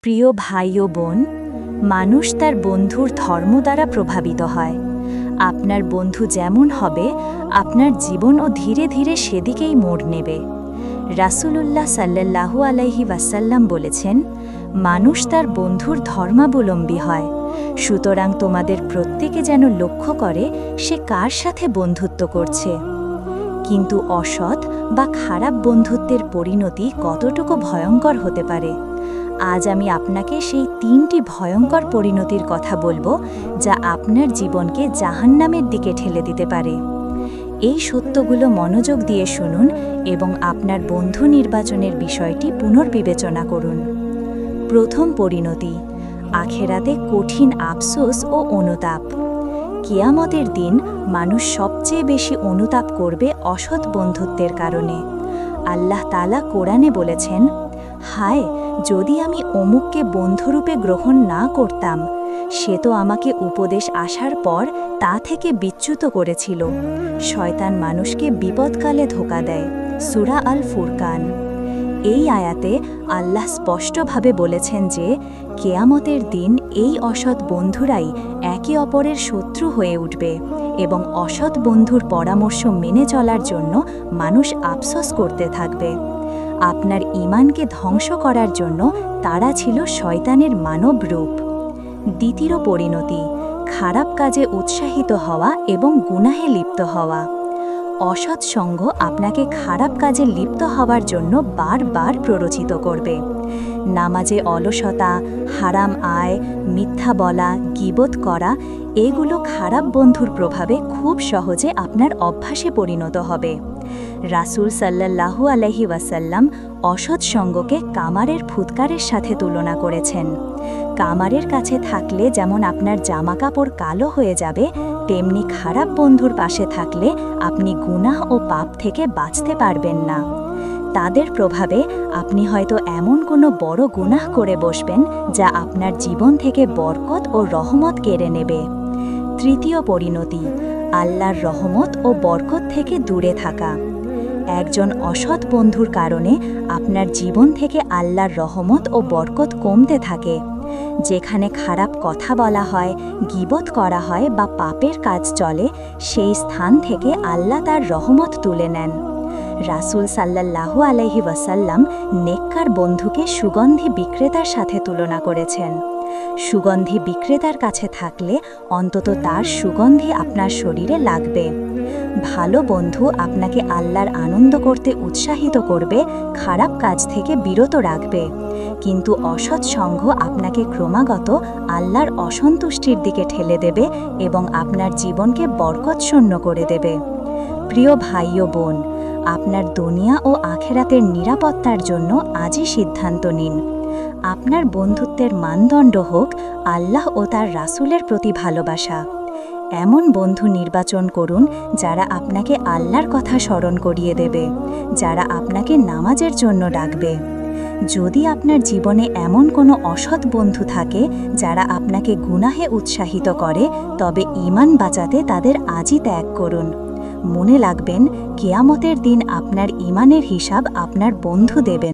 প্রিয় ভাই ও বোন, মানুষ তার বন্ধুর ধর্ম দ্বারা প্রভাবিত হয়। আপনার বন্ধু যেমন হবে, আপনার জীবনও ধীরে ধীরে সেদিকেই মোড় নেবে। রাসূলুল্লাহ সাল্লাল্লাহু আলাইহি ওয়াসাল্লাম বলেছেন, মানুষ তার বন্ধুর ধর্মাবলম্বী হয়। সুতরাং তোমাদের প্রত্যেকে যেন লক্ষ্য করে সে কার সাথে বন্ধুত্ব করছে। কিন্তু অসৎ বা খারাপ বন্ধুত্বের পরিণতি কতটুকু ভয়ঙ্কর হতে পারে, আজ আমি আপনাকে সেই 3টি ভয়ঙ্কর পরিণতির কথা বলবো, যা আপনার জীবনকে জাহান্নামের দিকে ঠেলে দিতে পারে। এই সত্যগুলো মনোযোগ দিয়ে শুনুন এবং আপনার বন্ধু নির্বাচনের বিষয়টি পুনর্বিবেচনা করুন। প্রথম পরিণতি, আখেরাতে কঠিন আফসোস ও অনুতাপ। কিয়ামতের দিন মানুষ সবচেয়ে বেশি অনুতাপ করবে অসৎ বন্ধুত্বের কারণে। আল্লাহ তাআলা কোরআনে বলেছেন, হায়, যদি আমি অমুককে বন্ধুরূপে গ্রহণ না করতাম, সে তো আমাকে উপদেশ আসার পর তা থেকে বিচ্যুত করেছিল। শয়তান মানুষকে বিপদকালে ধোঁকা দেয়। সূরা আল ফুরকান। এই আয়াতে আল্লাহ স্পষ্টভাবে বলেছেন যে কিয়ামতের দিন এই অসৎ বন্ধুরাই একে অপরের শত্রু হয়ে উঠবে এবং অসৎ বন্ধুর পরামর্শ মেনে চলার জন্য মানুষ আফসোস করতে থাকবে। আপনার ঈমানকে ধ্বংস করার জন্য তারা ছিল শয়তানের মানব রূপ। দ্বিতীয় পরিণতি, খারাপ কাজে উৎসাহিত হওয়া এবং গুনাহে লিপ্ত হওয়া। অসৎ সঙ্গ আপনাকে খারাপ কাজে লিপ্ত হওয়ার জন্য বারবার প্ররোচিত করবে। নামাজে অলসতা, হারাম আয়, মিথ্যা বলা, গীবত করা, এগুলো খারাপ বন্ধুর প্রভাবে খুব সহজে আপনার অভ্যাসে পরিণত হবে। রাসূল সাল্লাল্লাহু আলাইহি ওয়াসাল্লাম অসৎ সঙ্গকে কামারের ফুৎকারের সাথে তুলনা করেছেন। কামারের কাছে থাকলে যেমন আপনার জামাকাপড় কালো হয়ে যাবে, তেমনি খারাপ বন্ধুর পাশে থাকলে আপনি গুনাহ ও পাপ থেকে বাঁচতে পারবেন না। তাদের প্রভাবে আপনি হয়তো এমন কোনো বড় গুনাহ করে বসবেন যা আপনার জীবন থেকে বরকত ও রহমত কেড়ে নেবে। তৃতীয় পরিণতি, আল্লাহর রহমত ও বরকত থেকে দূরে থাকা। একজন অসৎ বন্ধুর কারণে আপনার জীবন থেকে আল্লাহর রহমত ও বরকত কমতে থাকে। যেখানে খারাপ কথা বলা হয়, গীবত করা হয় বা পাপের কাজ চলে, সেই স্থান থেকে আল্লাহ তার রহমত তুলে নেন। রাসূল সাল্লাল্লাহু আলাইহি ওয়াসাল্লাম নেককার বন্ধুকে সুগন্ধি বিক্রেতার সাথে তুলনা করেছেন। সুগন্ধি বিক্রেতার কাছে থাকলে অন্তত তার সুগন্ধি আপনার শরীরে লাগবে। ভালো বন্ধু আপনাকে আল্লাহর আনন্দ করতে উৎসাহিত করবে, খারাপ কাজ থেকে বিরত রাখবে। কিন্তু অসৎ সঙ্গ আপনাকে ক্রমাগত আল্লাহর অসন্তুষ্টির দিকে ঠেলে দেবে এবং আপনার জীবনকে বরকতশূন্য করে দেবে। প্রিয় ভাই ও বোন, আপনার দুনিয়া ও আখেরাতের নিরাপত্তার জন্য আজই সিদ্ধান্ত নিন। আপনার বন্ধুত্বের মানদণ্ড হোক আল্লাহ ও তার রাসূলের প্রতি ভালোবাসা। এমন বন্ধু নির্বাচন করুন যারা আপনাকে আল্লাহর কথা স্মরণ করিয়ে দেবে, যারা আপনাকে নামাজের জন্য ডাকবে। যদি আপনার জীবনে এমন কোনো অসৎ বন্ধু থাকে যারা আপনাকে গুনাহে উৎসাহিত করে, তবে ঈমান বাঁচাতে তাদের আজই ত্যাগ করুন। মনে রাখবেন, কিয়ামতের দিন আপনার ঈমানের হিসাব আপনার বন্ধু দেবেন।